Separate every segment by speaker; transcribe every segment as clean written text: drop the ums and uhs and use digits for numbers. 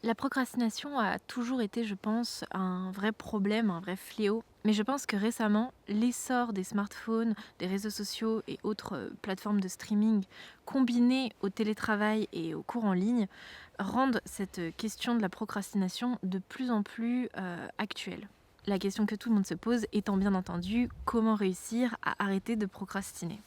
Speaker 1: La procrastination a toujours été, je pense, un vrai problème, un vrai fléau. Mais je pense que récemment, l'essor des smartphones, des réseaux sociaux et autres plateformes de streaming, combinés au télétravail et aux cours en ligne, rendent cette question de la procrastination de plus en plus actuelle. La question que tout le monde se pose étant bien entendu comment réussir à arrêter de procrastiner.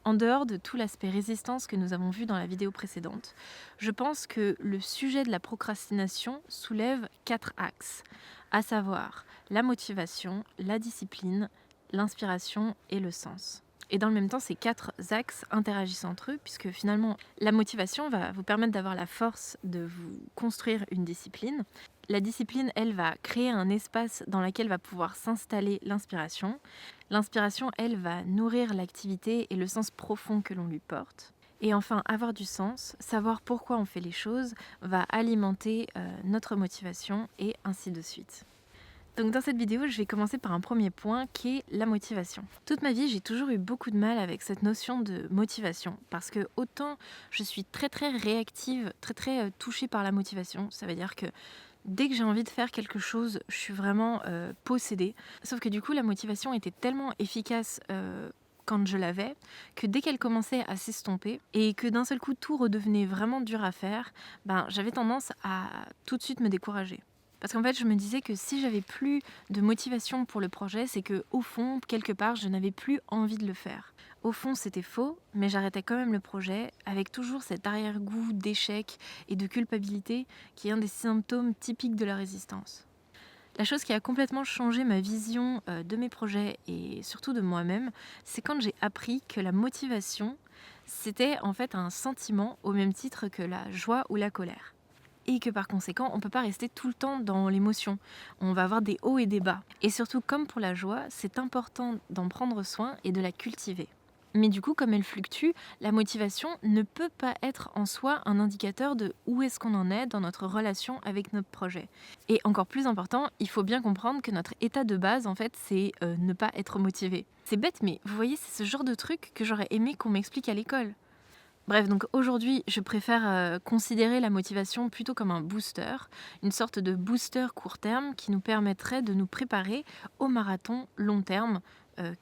Speaker 1: En dehors de tout l'aspect résistance que nous avons vu dans la vidéo précédente, je pense que le sujet de la procrastination soulève 4 axes, à savoir la motivation, la discipline, l'inspiration et le sens. Et dans le même temps, ces 4 axes interagissent entre eux, puisque finalement, la motivation va vous permettre d'avoir la force de vous construire une discipline. La discipline, elle, va créer un espace dans lequel va pouvoir s'installer l'inspiration. L'inspiration, elle, va nourrir l'activité et le sens profond que l'on lui porte. Et enfin, avoir du sens, savoir pourquoi on fait les choses, va alimenter notre motivation et ainsi de suite. Donc dans cette vidéo, je vais commencer par un premier point qui est la motivation. Toute ma vie, j'ai toujours eu beaucoup de mal avec cette notion de motivation parce que autant je suis très réactive, très touchée par la motivation, ça veut dire que dès que j'ai envie de faire quelque chose, je suis vraiment possédée. Sauf que du coup, la motivation était tellement efficace quand je l'avais, que dès qu'elle commençait à s'estomper et que d'un seul coup tout redevenait vraiment dur à faire, j'avais tendance à tout de suite me décourager. Parce qu'en fait, je me disais que si j'avais plus de motivation pour le projet, c'est que au fond, quelque part, je n'avais plus envie de le faire. Au fond, c'était faux, mais j'arrêtais quand même le projet avec toujours cet arrière-goût d'échec et de culpabilité qui est un des symptômes typiques de la résistance. La chose qui a complètement changé ma vision de mes projets et surtout de moi-même, c'est quand j'ai appris que la motivation, c'était en fait un sentiment au même titre que la joie ou la colère. Et que par conséquent, on ne peut pas rester tout le temps dans l'émotion. On va avoir des hauts et des bas. Et surtout, comme pour la joie, c'est important d'en prendre soin et de la cultiver. Mais du coup, comme elle fluctue, la motivation ne peut pas être en soi un indicateur de où est-ce qu'on en est dans notre relation avec notre projet. Et encore plus important, il faut bien comprendre que notre état de base, en fait, c'est ne pas être motivé. C'est bête, mais vous voyez, c'est ce genre de truc que j'aurais aimé qu'on m'explique à l'école. Bref, donc aujourd'hui, je préfère considérer la motivation plutôt comme un booster, une sorte de booster court terme qui nous permettrait de nous préparer au marathon long terme,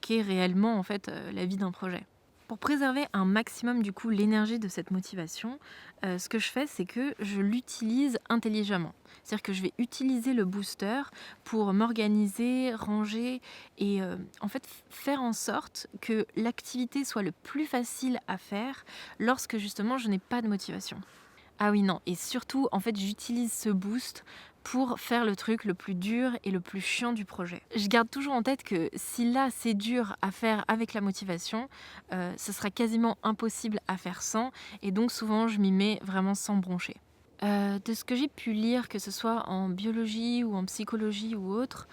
Speaker 1: qui est réellement en fait la vie d'un projet. Pour préserver un maximum du coup l'énergie de cette motivation, ce que je fais, c'est que je l'utilise intelligemment. C'est-à-dire que je vais utiliser le booster pour m'organiser, ranger et en fait faire en sorte que l'activité soit le plus facile à faire lorsque justement je n'ai pas de motivation. Ah oui, non, et surtout, en fait, j'utilise ce boost pour faire le truc le plus dur et le plus chiant du projet. Je garde toujours en tête que si là, c'est dur à faire avec la motivation, ce sera quasiment impossible à faire sans, et donc souvent, je m'y mets vraiment sans broncher. De ce que j'ai pu lire, que ce soit en biologie ou en psychologie ou autre,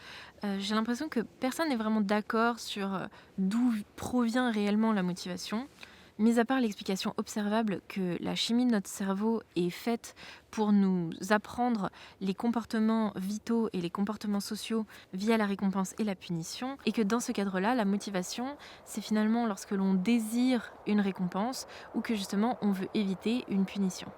Speaker 1: j'ai l'impression que personne n'est vraiment d'accord sur d'où provient réellement la motivation. Mis à part l'explication observable que la chimie de notre cerveau est faite pour nous apprendre les comportements vitaux et les comportements sociaux via la récompense et la punition, et que dans ce cadre-là, la motivation, c'est finalement lorsque l'on désire une récompense ou que justement on veut éviter une punition.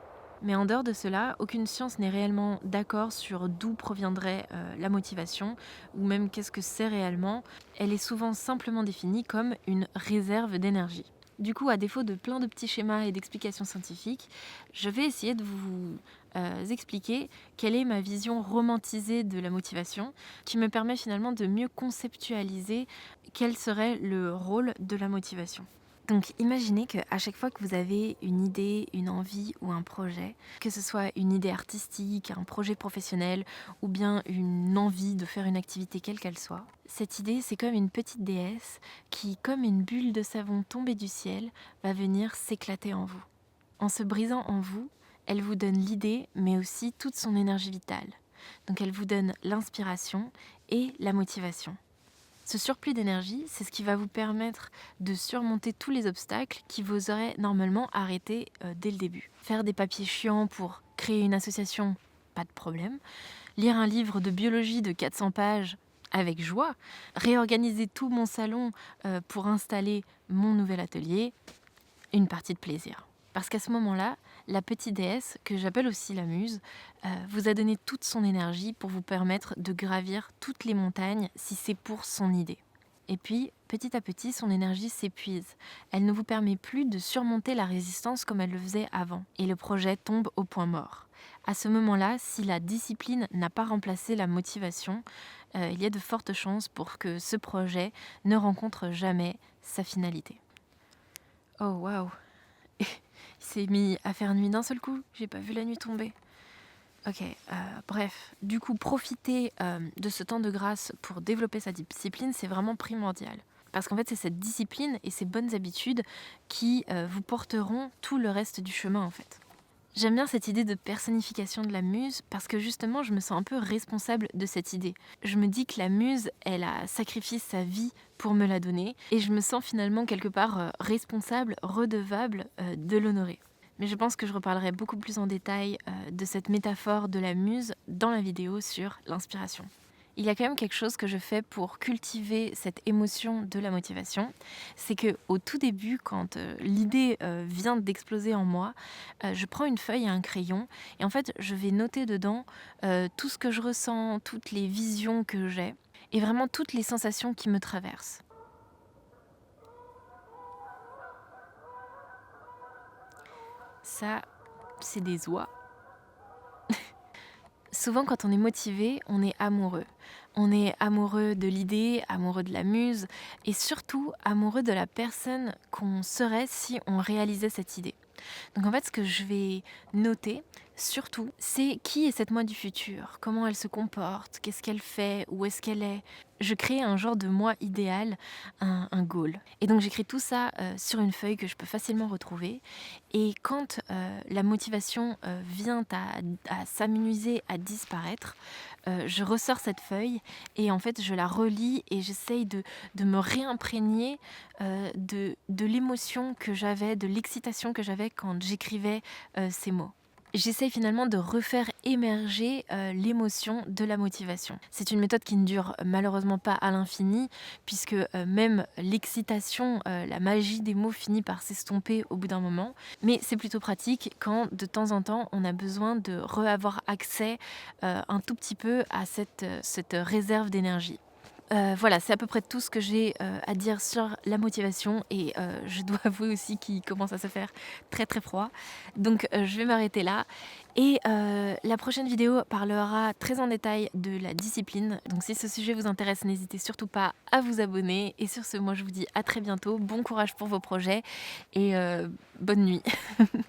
Speaker 1: Mais en dehors de cela, aucune science n'est réellement d'accord sur d'où proviendrait la motivation, ou même qu'est-ce que c'est réellement. Elle est souvent simplement définie comme une réserve d'énergie. Du coup, à défaut de plein de petits schémas et d'explications scientifiques, je vais essayer de vous expliquer quelle est ma vision romantisée de la motivation, qui me permet finalement de mieux conceptualiser quel serait le rôle de la motivation. Donc imaginez qu'à chaque fois que vous avez une idée, une envie ou un projet, que ce soit une idée artistique, un projet professionnel ou bien une envie de faire une activité quelle qu'elle soit, cette idée c'est comme une petite déesse qui, comme une bulle de savon tombée du ciel, va venir s'éclater en vous. En se brisant en vous, elle vous donne l'idée mais aussi toute son énergie vitale. Donc elle vous donne l'inspiration et la motivation. Ce surplus d'énergie, c'est ce qui va vous permettre de surmonter tous les obstacles qui vous auraient normalement arrêté dès le début. Faire des papiers chiants pour créer une association, pas de problème. Lire un livre de biologie de 400 pages, avec joie. Réorganiser tout mon salon pour installer mon nouvel atelier, une partie de plaisir. Parce qu'à ce moment-là, La petite déesse, que j'appelle aussi la muse, vous a donné toute son énergie pour vous permettre de gravir toutes les montagnes si c'est pour son idée. Et puis, petit à petit, son énergie s'épuise. Elle ne vous permet plus de surmonter la résistance comme elle le faisait avant. Et le projet tombe au point mort. À ce moment-là, si la discipline n'a pas remplacé la motivation, il y a de fortes chances pour que ce projet ne rencontre jamais sa finalité. Oh waouh! Il s'est mis à faire nuit d'un seul coup, j'ai pas vu la nuit tomber. Ok, bref, du coup, profiter de ce temps de grâce pour développer sa discipline, c'est vraiment primordial. Parce qu'en fait, c'est cette discipline et ces bonnes habitudes qui vous porteront tout le reste du chemin, en fait. J'aime bien cette idée de personnification de la muse parce que justement, je me sens un peu responsable de cette idée. Je me dis que la muse, elle a sacrifié sa vie pour me la donner et je me sens finalement quelque part responsable, redevable de l'honorer. Mais je pense que je reparlerai beaucoup plus en détail de cette métaphore de la muse dans la vidéo sur l'inspiration. Il y a quand même quelque chose que je fais pour cultiver cette émotion de la motivation. C'est que au tout début, quand l'idée vient d'exploser en moi, je prends une feuille et un crayon et en fait, je vais noter dedans tout ce que je ressens, toutes les visions que j'ai et vraiment toutes les sensations qui me traversent. Ça, c'est des oies. Souvent, quand on est motivé, on est amoureux. On est amoureux de l'idée, amoureux de la muse et surtout amoureux de la personne qu'on serait si on réalisait cette idée. Donc en fait, ce que je vais noter, surtout, c'est qui est cette moi du futur, comment elle se comporte, qu'est-ce qu'elle fait, où est-ce qu'elle est. Je crée un genre de moi idéal, un goal. Et donc j'écris tout ça sur une feuille que je peux facilement retrouver. Et quand la motivation vient à s'amenuiser, à disparaître, je ressors cette feuille et en fait je la relis et j'essaye de me réimprégner de l'émotion que j'avais, de l'excitation que j'avais quand j'écrivais ces mots. J'essaye finalement de refaire émerger l'émotion de la motivation. C'est une méthode qui ne dure malheureusement pas à l'infini, puisque même l'excitation, la magie des mots finit par s'estomper au bout d'un moment. Mais c'est plutôt pratique quand de temps en temps on a besoin de avoir accès un tout petit peu à cette réserve d'énergie. Voilà, c'est à peu près tout ce que j'ai à dire sur la motivation et je dois avouer aussi qu'il commence à se faire très très froid. Donc je vais m'arrêter là et la prochaine vidéo parlera très en détail de la discipline. Donc si ce sujet vous intéresse, n'hésitez surtout pas à vous abonner et sur ce, moi je vous dis à très bientôt. Bon courage pour vos projets et bonne nuit.